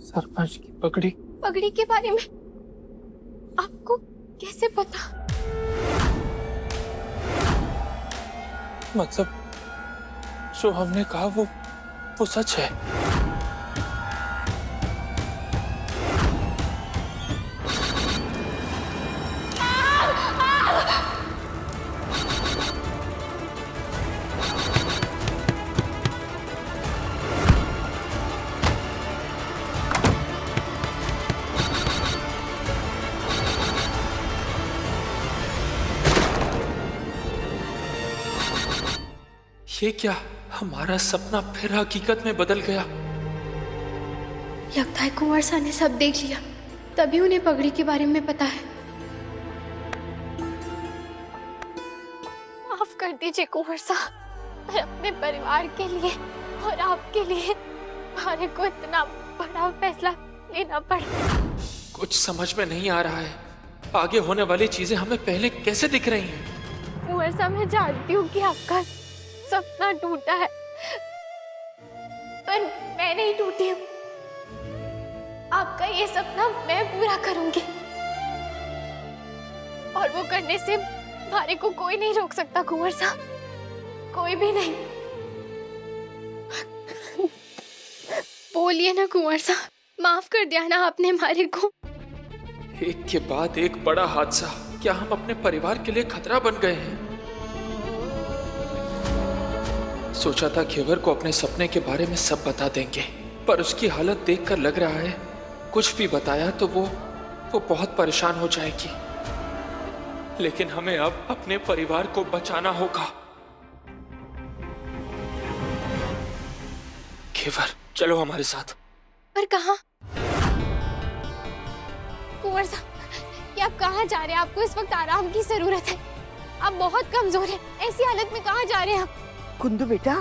सरपंच की पगड़ी। पगड़ी के बारे में आपको कैसे पता? मतलब जो हमने कहा वो सच है। ये क्या, हमारा सपना फिर हकीकत में बदल गया। लगता है कुंवर सा ने सब देख लिया, तभी उन्हें पगड़ी के बारे में पता है। माफ कर दीजिए कुंवर सा, मैं अपने परिवार के लिए और आपके लिए हमारे को इतना बड़ा फैसला लेना पड़ा। कुछ समझ में नहीं आ रहा है, आगे होने वाली चीजें हमें पहले कैसे दिख रही हैं। कुंवर सा, मैं जानती हूँ कि आपका सपना टूटा है, पर मैं नहीं टूटी हूँ। आपका ये सपना मैं पूरा करूंगी, और वो करने से हमारे को कोई नहीं रोक सकता कुंवर सा, कोई भी नहीं। बोलिए ना कुंवर सा, माफ कर दिया ना आपने हमारे को। एक के बाद एक बड़ा हादसा, क्या हम अपने परिवार के लिए खतरा बन गए हैं? सोचा था घेवर को अपने सपने के बारे में सब बता देंगे, पर उसकी हालत देखकर लग रहा है कुछ भी बताया तो वो बहुत परेशान हो जाएगी। लेकिन हमें अब अपने परिवार को बचाना होगा। घेवर, चलो हमारे साथ। पर कहाँ? कुंवर साहब, ये आप कहाँ जा रहे हैं? आपको इस वक्त आराम की जरूरत है, आप बहुत कमजोर हैं। ऐसी हालत में कहाँ जा रहे हैं आप? कुंदू बेटा।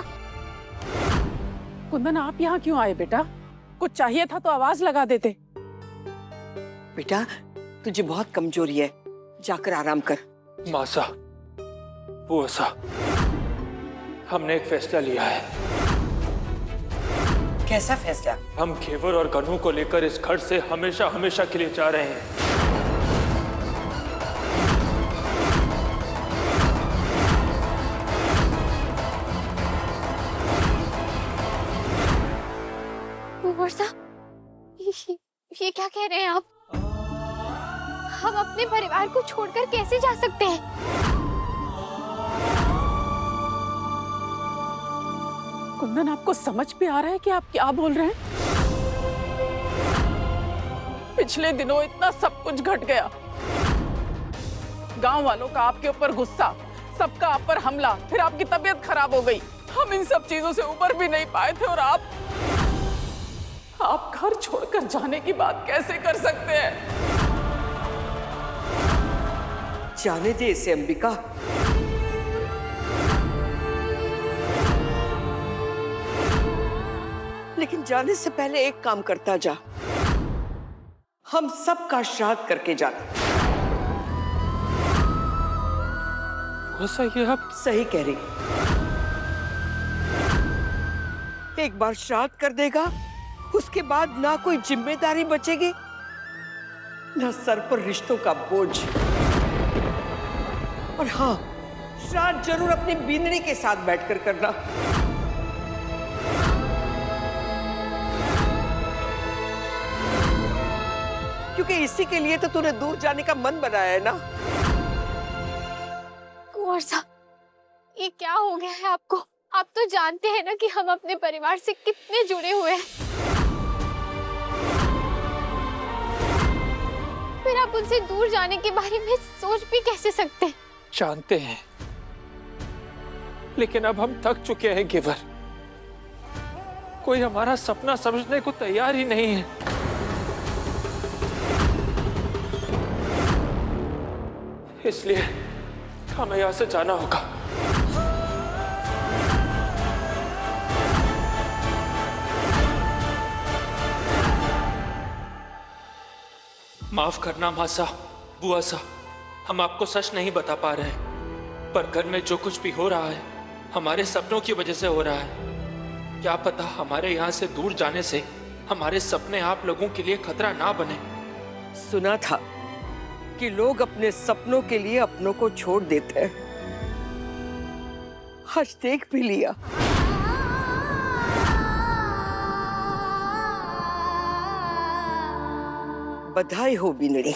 कुंदन, आप यहाँ क्यों आए बेटा? कुछ चाहिए था तो आवाज लगा देते। बेटा तुझे बहुत कमजोरी है, जाकर आराम कर। मासा, बुआ, हमने एक फैसला लिया है। कैसा फैसला? हम घेवर और गनू को लेकर इस घर से हमेशा हमेशा के लिए जा रहे हैं। कुंवर साहब, ये क्या कह रहे हैं आप? हम अपने परिवार को छोड़कर कैसे जा सकते हैं? कुंदन, आपको समझ पे आ रहा है कि आप क्या बोल रहे हैं? पिछले दिनों इतना सब कुछ घट गया, गांव वालों का आपके ऊपर गुस्सा, सबका आप पर हमला, फिर आपकी तबीयत खराब हो गई। हम इन सब चीजों से उबर भी नहीं पाए थे, और आप घर छोड़कर जाने की बात कैसे कर सकते हैं? जाने दे इसे अंबिका। लेकिन जाने से पहले एक काम करता जा, हम सबका श्राद्ध करके जाना। वो सही है, आप सही कह रही। एक बार श्राद्ध कर देगा, उसके बाद ना कोई जिम्मेदारी बचेगी, ना सर पर रिश्तों का बोझ। और हाँ, श्राद्ध जरूर अपनी बींदनी के साथ बैठकर करना। क्योंकि इसी के लिए तो तूने दूर जाने का मन बनाया है ना। कुंवर साहब, ये क्या हो गया है आपको? आप तो जानते हैं ना कि हम अपने परिवार से कितने जुड़े हुए हैं, फिर आप उनसे दूर जाने के बारे में सोच भी कैसे सकते हैं? जानते हैं, लेकिन अब हम थक चुके हैं घेवर। कोई हमारा सपना समझने को तैयार ही नहीं है। इसलिए हमें यहां से जाना होगा। माफ करना मासा, बुआ सा, हम आपको सच नहीं बता पा रहे हैं, पर घर में जो कुछ भी हो रहा है हमारे सपनों की वजह से हो रहा है। क्या पता हमारे यहाँ से दूर जाने से हमारे सपने आप लोगों के लिए खतरा ना बने। सुना था कि लोग अपने सपनों के लिए अपनों को छोड़ देते हैं। आज देख भी लिया। बधाई हो बिनड़ी,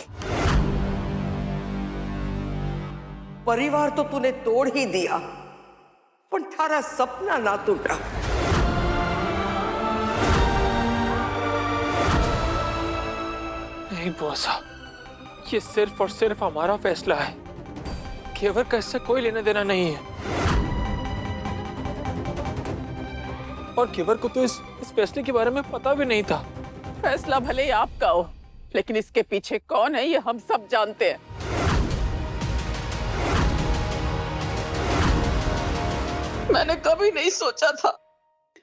परिवार तो तूने तोड़ ही दिया, पर थारा सपना ना टूटा। नहीं बुआ साहब, ये सिर्फ और सिर्फ हमारा फैसला है। घेवर का इससे कोई लेना देना नहीं है। और घेवर को तो इस फैसले के बारे में पता भी नहीं था। फैसला भले ही आपका हो, लेकिन इसके पीछे कौन है ये हम सब जानते हैं। मैंने कभी नहीं सोचा था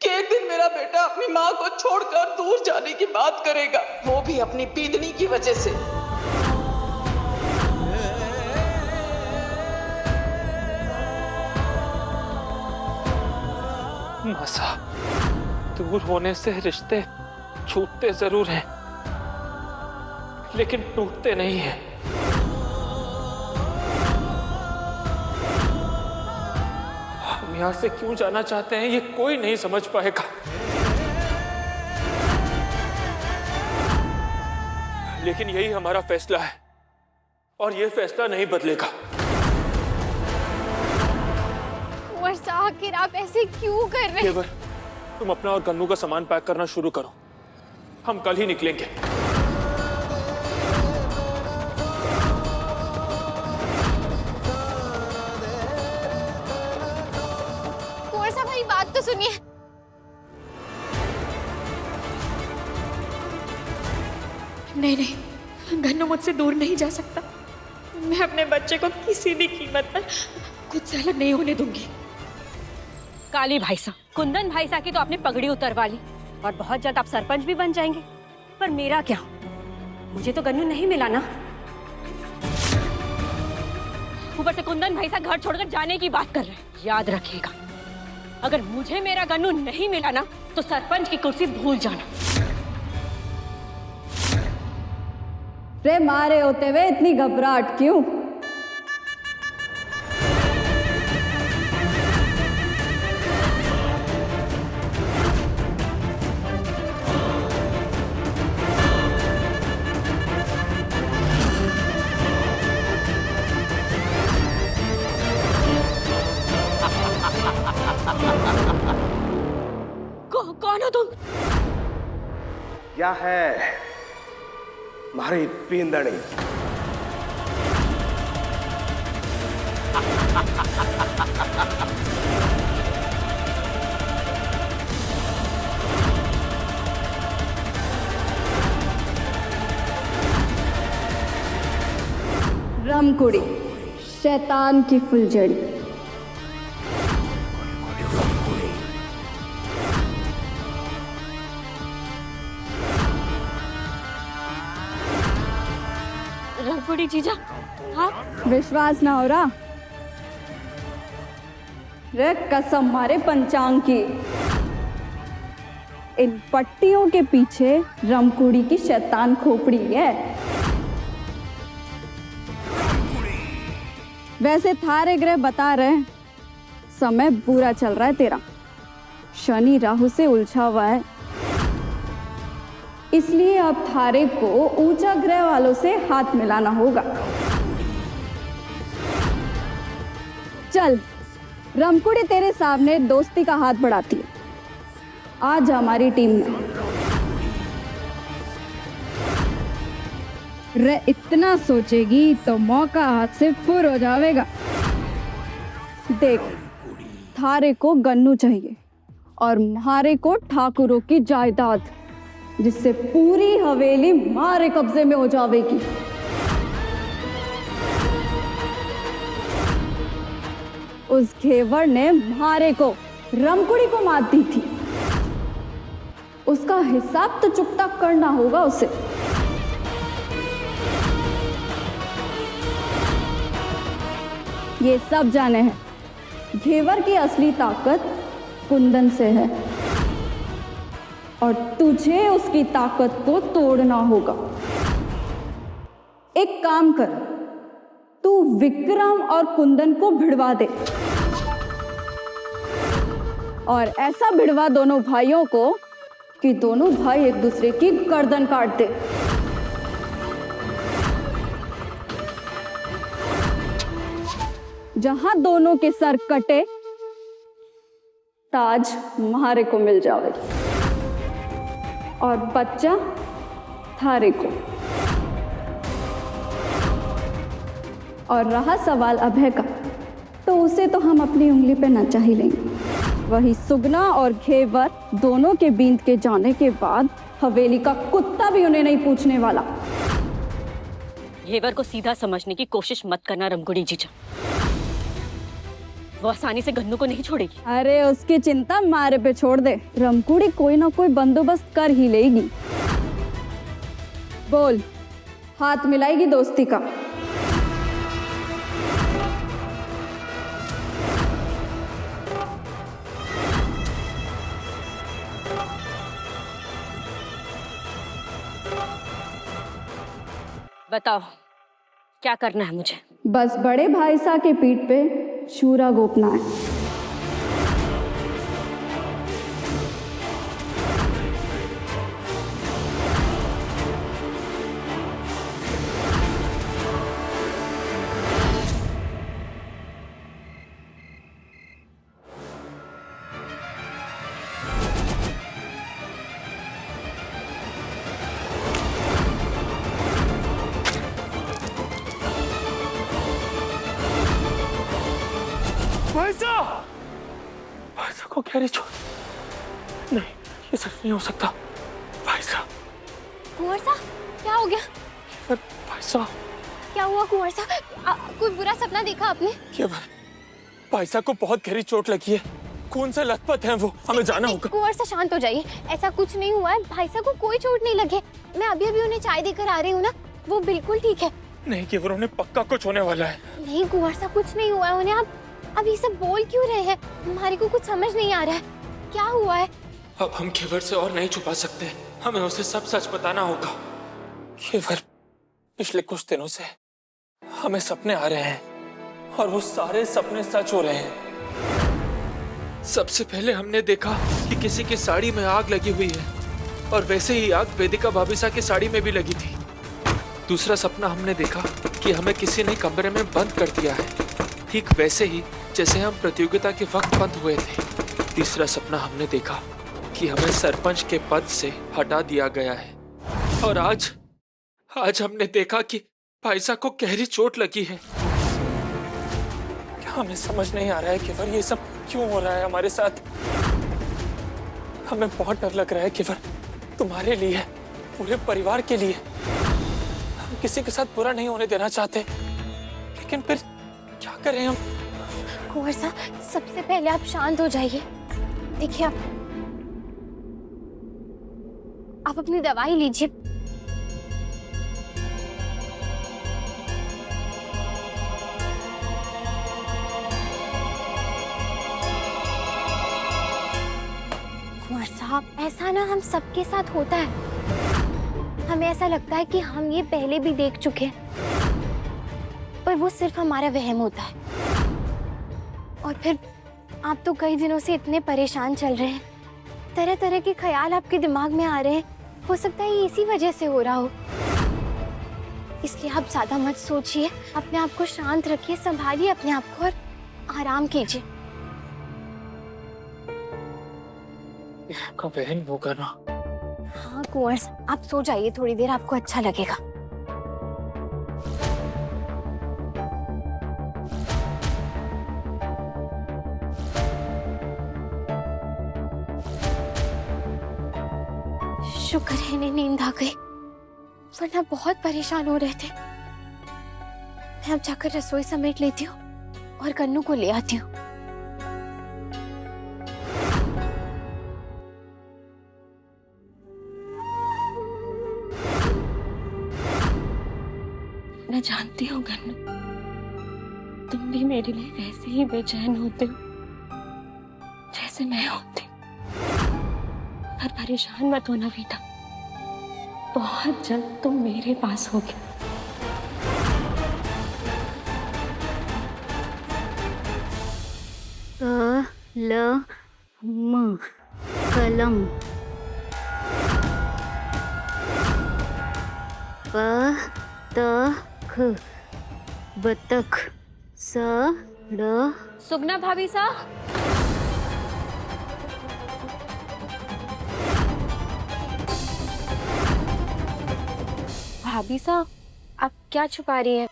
कि एक दिन मेरा बेटा अपनी माँ को छोड़कर दूर जाने की बात करेगा, वो भी अपनी पीदनी की वजह से। माँ साहब, दूर होने से रिश्ते छूटते जरूर हैं, लेकिन टूटते नहीं हैं। हम यहाँ से क्यों जाना चाहते हैं ये कोई नहीं समझ पाएगा, लेकिन यही हमारा फैसला है और ये फैसला नहीं बदलेगा। वर्षा, आखिर आप ऐसे क्यों कर रहे हैं? घेवर, तुम अपना और गन्नू का सामान पैक करना शुरू करो, हम कल ही निकलेंगे। वर्षा भाई, बात तो सुनिए। नहीं, गन्नू मुझसे दूर नहीं जा सकता। मैं अपने बच्चे को किसी भी कीमत पर खुद से अलग नहीं होने दूंगी। काली भाई साहब, कुंदन भाई साहब की तो आपने पगड़ी उतरवा ली और बहुत जल्द आप सरपंच भी बन जाएंगे, पर मेरा क्या? मुझे तो गन्नू नहीं मिला ना। ऊपर से कुंदन भाई साहब घर छोड़कर जाने की बात कर रहे हैं। याद रखिएगा, अगर मुझे मेरा गन्नू नहीं मिला ना तो सरपंच की कुर्सी भूल जाना। रे मारे होते हुए इतनी घबराहट क्यों? कौन हो तुम? क्या है मारी पींदड़ी? रमकुड़ी, शैतान की फुलझड़ी। रमकुड़ी जीजा, हाँ? विश्वास ना हो रहा? रे कसम मारे पंचांग की, इन पट्टियों के पीछे रमकुड़ी की शैतान खोपड़ी है। वैसे थारे ग्रह बता रहे हैं समय बुरा चल रहा है तेरा, शनि राहु से उलझा हुआ है, इसलिए अब थारे को ऊंचा ग्रह वालों से हाथ मिलाना होगा। चल, रमकुड़ी तेरे सामने दोस्ती का हाथ बढ़ाती है, आज हमारी टीम में। रे इतना सोचेगी तो मौका हाथ से फुर हो जाएगा। देख, थारे को गन्नू चाहिए और म्हारे को ठाकुरों की जायदाद, जिससे पूरी हवेली मारे कब्जे में हो जाएगी। उस घेवर ने म्हारे को रमकुड़ी को मात दी थी, उसका हिसाब तो चुकता करना होगा उसे। ये सब जाने हैं, घेवर की असली ताकत कुंदन से है। और तुझे उसकी ताकत को तोड़ना होगा। एक काम कर, तू विक्रम और कुंदन को भिड़वा दे और ऐसा भिड़वा दोनों भाइयों को कि दोनों भाई एक दूसरे की गर्दन काट दे। जहां दोनों के सर कटे, ताज म्हारे को मिल जाएगा और बच्चा थारे को। और रहा सवाल अभय का, तो उसे तो हम अपनी उंगली पे नचा ही लेंगे। वही सुगना और घेवर दोनों के बींद के जाने के बाद हवेली का कुत्ता भी उन्हें नहीं पूछने वाला। घेवर को सीधा समझने की कोशिश मत करना रमकुड़ी जीजा, वो आसानी से गन्नू को नहीं छोड़ेगी। अरे उसकी चिंता मारे पे छोड़ दे, रमकुड़ी कोई ना कोई बंदोबस्त कर ही लेगी। बोल, हाथ मिलाएगी दोस्ती का? बताओ क्या करना है मुझे? बस बड़े भाई सा के पीठ पे शूरा गोपना है। भाईसा को गहरी चोट। नहीं, ये सच नहीं हो सकता। भाईसा। कुंवर साहब, क्या हो गया? भाईसा। क्या हुआ कुंवर साहब? कोई बुरा सपना देखा आपने? भाईसा को बहुत गहरी चोट लगी है, खून से लथपथ है वो, हमें जाना होगा। कुंवर साहब शांत हो जाइए, ऐसा कुछ नहीं हुआ है, भाईसा को कोई चोट नहीं लगे। मैं अभी अभी उन्हें चाय देकर आ रही हूँ ना, वो बिल्कुल ठीक है। नहीं केवल उन्हें पक्का कुछ होने वाला है। नहीं कुंवर साहब, कुछ नहीं हुआ है उन्हें। आप अब ये सब बोल क्यों रहे हैं? हमारे को कुछ समझ नहीं आ रहा है, क्या हुआ है? अब हम केवर से और नहीं छुपा सकते, हमें उसे सब सच बताना होगा। केवर, पिछले कुछ दिनों से हमें सपने आ रहे हैं और वो सारे सपने सच हो रहे हैं। सबसे पहले हमने देखा कि किसी की साड़ी में आग लगी हुई है और वैसे ही आग वेदिका भाभीसा की साड़ी में भी लगी थी। दूसरा सपना हमने देखा कि हमें किसी ने कमरे में बंद कर दिया है, ठीक वैसे ही जैसे हम प्रतियोगिता के वक्त बंद हुए थे। तीसरा सपना हमने देखा कि हमें सरपंच के पद से हटा दिया गया है और आज हमने देखा कि भाईसा को गहरी चोट लगी है। क्या हमें समझ नहीं आ रहा है केवर, ये सब क्यों हो रहा है हमारे साथ? हमें बहुत डर लग रहा है केवर, तुम्हारे लिए, पूरे परिवार के लिए। हम किसी के साथ बुरा नहीं होने देना चाहते, लेकिन फिर क्या करें हम? कुंवर साहब, सबसे पहले आप शांत हो जाइए। देखिए, आप अपनी दवाई लीजिए। कुंवर साहब, ऐसा ना हम सबके साथ होता है। हमें ऐसा लगता है कि हम ये पहले भी देख चुके हैं, पर वो सिर्फ हमारा वहम होता है। और फिर आप तो कई दिनों से इतने परेशान चल रहे हैं, तरह तरह के ख्याल आपके दिमाग में आ रहे हैं। हो सकता है ये इसी वजह से हो रहा हो, इसलिए आप ज्यादा मत सोचिए, अपने आप को शांत रखिए, संभालिए अपने आप को और आराम कीजिए। आपका बहन होगा ना? हाँ कुंवर, आप सो जाइए, थोड़ी देर आपको अच्छा लगेगा। शुक्र है इन्हें नींद आ गई, वरना बहुत परेशान हो रहे थे। मैं अब जाकर रसोई समेट लेती हूँ और कन्नू को ले आती हूँ। मैं जानती हूँ गन्नू, तुम भी मेरे लिए वैसे ही बेचैन होते हो जैसे मैं होती हूँ। पर परेशान मत होना बेटा, बहुत जल्द तुम मेरे पास होगे। कलम कलम बतख बतख सुगना भाभी सा, भाभी सा आप क्या छुपा रही हैं?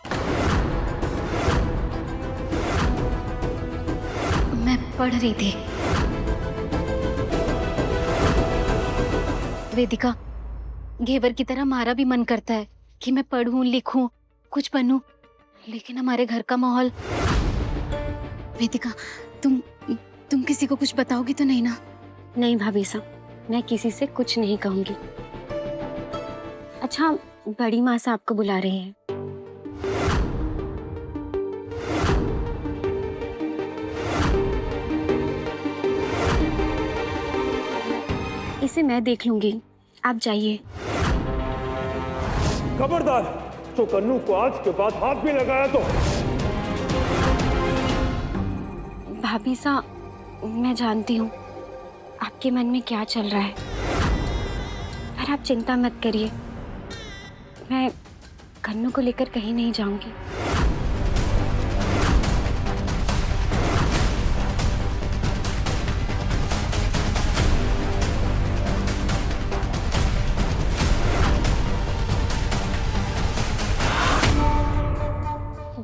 मैं पढ़ रही थी। वेदिका, घेवर की तरह हमारा भी मन करता है कि मैं पढ़ूं, लिखूं, कुछ बनूं, लेकिन हमारे घर का माहौल। वेदिका, तुम किसी को कुछ बताओगी तो नहीं ना? नहीं भाभी सा, मैं किसी से कुछ नहीं कहूंगी। अच्छा, बड़ी माँ से आपको बुला रही हैं। इसे मैं देख लूंगी, आप जाइए। खबरदार, तो कन्नू को आज के बाद हाथ भी लगाया तो। भाभी सा, मैं जानती हूँ आपके मन में क्या चल रहा है, पर आप चिंता मत करिए, मैं कन्नू को लेकर कहीं नहीं जाऊंगी।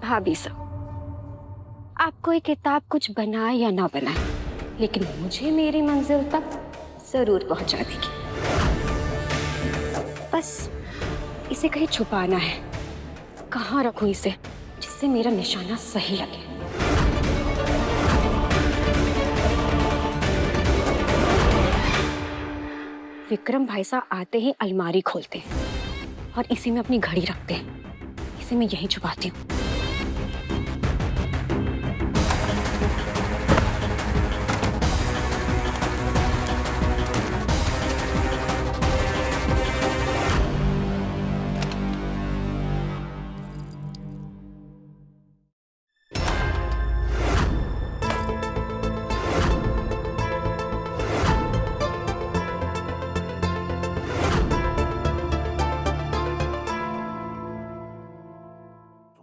भाभी सा, आपको ये किताब कुछ बनाए या ना बनाए, लेकिन मुझे मेरी मंजिल तक जरूर पहुंचा देगी। बस इसे कहीं छुपाना है। कहाँ रखूं इसे जिससे मेरा निशाना सही लगे? विक्रम भाई साहब आते ही अलमारी खोलते हैं और इसी में अपनी घड़ी रखते हैं। इसे मैं यहीं छुपाती हूँ।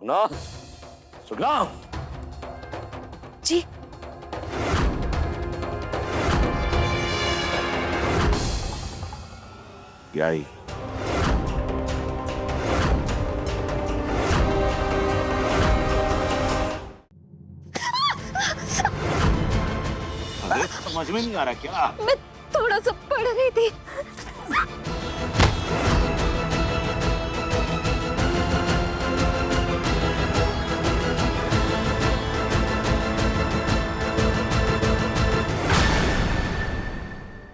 सुना, सुना जी। क्या ही? अरे समझ में नहीं आ रहा क्या? मैं थोड़ा सा पढ़ रही थी।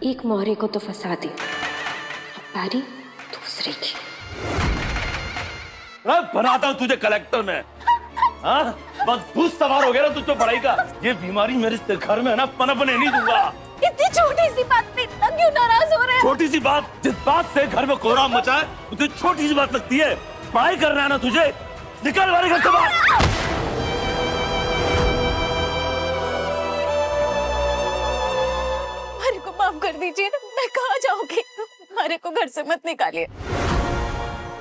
एक मोहरे को तो फंसा दी, अब बारी दूसरे की। बनाता हूँ तुझे कलेक्टर में। हाँ, बस भूत सवार हो गया ना तुझ पे पढ़ाई का। ये बीमारी मेरे घर में है ना, पनपने नहीं दूंगा। इतनी छोटी सी बात पे इतना क्यों नाराज हो रहे हैं? छोटी सी बात, जिस बात से घर में कोहराम मचा है, तुझे छोटी सी बात लगती है। पढ़ाई करना है ना तुझे, निकल हमारे घर से बाहर। हमारे को माफ कर दीजिए, मैं कहाँ जाऊंगी? हमारे को घर से मत निकालिए,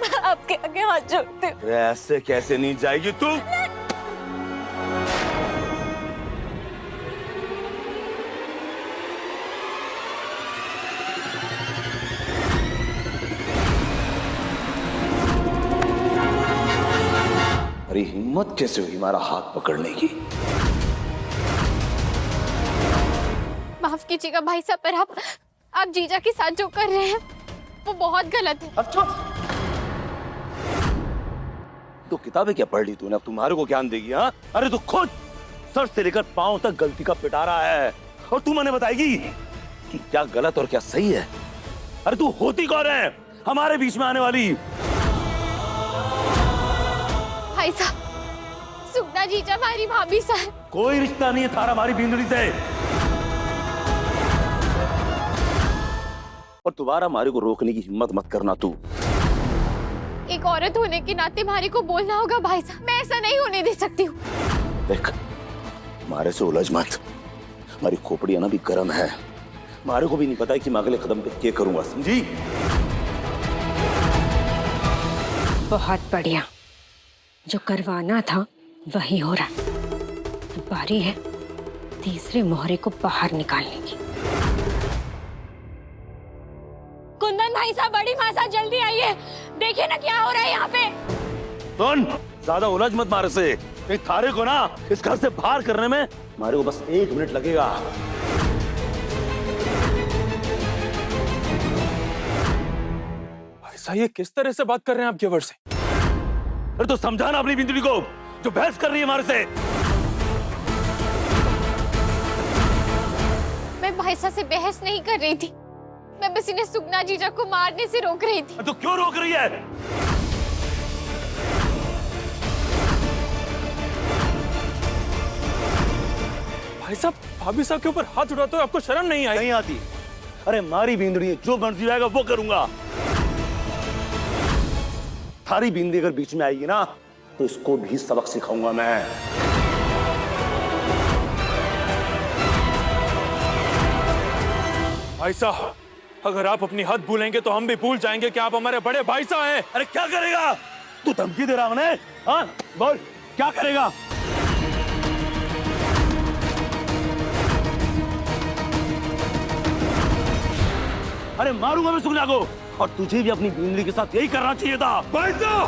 मैं आपके आगे हाथ जोड़ती हूँ। ऐसे कैसे नहीं जाएगी तू? अरे हिम्मत कैसे हुई हमारा हाथ पकड़ने की? माफ कीजिएगा भाई साहब, पर आप जीजा के साथ जो कर रहे हैं वो बहुत गलत है। अच्छा, तो किताबें क्या पढ़ ली तूने? अब तुम्हारे को ज्ञान देगी? हाँ, अरे तू खुद सर से लेकर पांव तक गलती का पिटारा है और तू मैंने बताएगी कि क्या गलत और क्या सही है? अरे तू होती कौन है हमारे बीच में आने वाली? भाई साहब, सुगना जीजा हमारी भाभी सा है। कोई रिश्ता नहीं है थारा हमारी बिंदड़ी से। और दोबारा मारे को रोकने की हिम्मत मत करना तू। एक औरत होने के नाते मारे को बोलना होगा भाई साहब, मैं ऐसा नहीं होने दे सकती हूँ। देख, मारे से उलझ मत। हमारी खोपड़ी ना भी गर्म है। मारे को भी नहीं पता है कि मैं अगले कदम पे क्या करूंगा, समझी? बहुत बढ़िया, जो करवाना था वही हो रहा। बारी है तीसरे मोहरे को बाहर निकालने की। कुंदन भाई साहब, बड़ी माँ साहब जल्दी आइए, देखिए ना क्या हो रहा है यहाँ पे। सुन, ज्यादा उलझ मत मारे से। एक थारे को ना इस घर से बाहर करने में मारे को बस 1 मिनट लगेगा। ऐसा ये किस तरह से बात कर रहे हैं आप घेवर से? अरे तो समझाना अपनी बिंदुली को, जो बहस कर रही है हमारे से। मैं भाई साहब से बहस नहीं कर रही थी, मैं बस इन्हें सुगना जीजा को मारने से रोक रही थी। तो क्यों रोक रही है? भाई साहब, भाभी साहब के ऊपर हाथ उठाते हो, आपको शर्म नहीं आई? नहीं आती। अरे मारी बिंदुली है, जो मर्जी आएगा वो करूंगा। थारी बिंदी अगर बीच में आएगी ना तो इसको भी सबक सिखाऊंगा मैं। भाई साहब, अगर आप अपनी हद भूलेंगे तो हम भी भूल जाएंगे कि आप हमारे बड़े भाई साहब हैं। अरे क्या करेगा तू? धमकी दे रहा मैंने? हाँ बोल, क्या करेगा? अरे मारूंगा मैं सुगना को, और तुझे भी अपनी बिंदली के साथ यही करना चाहिए था। भाई साहब,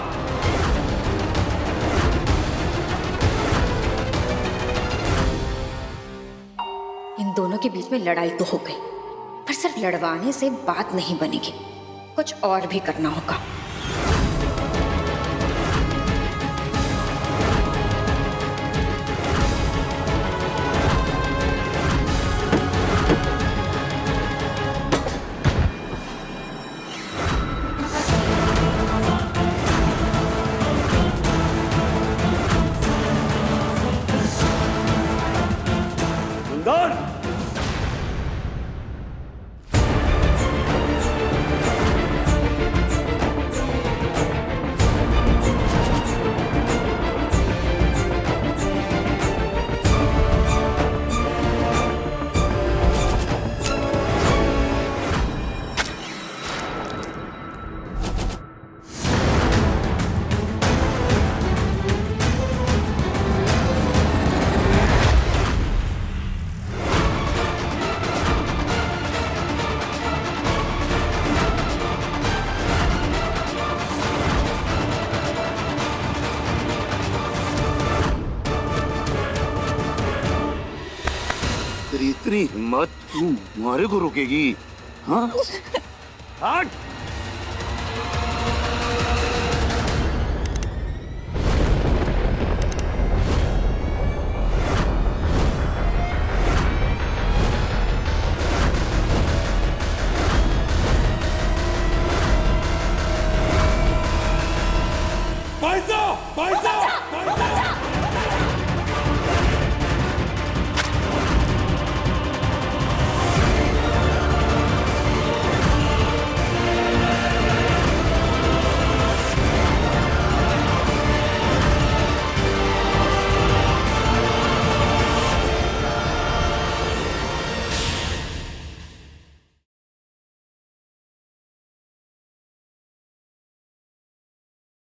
इन दोनों के बीच में लड़ाई तो हो गई, पर सिर्फ लड़वाने से बात नहीं बनेगी, कुछ और भी करना होगा। कुंदन, तेरी इतनी हिम्मत, तू मारे को रोकेगी? हाँ? हट!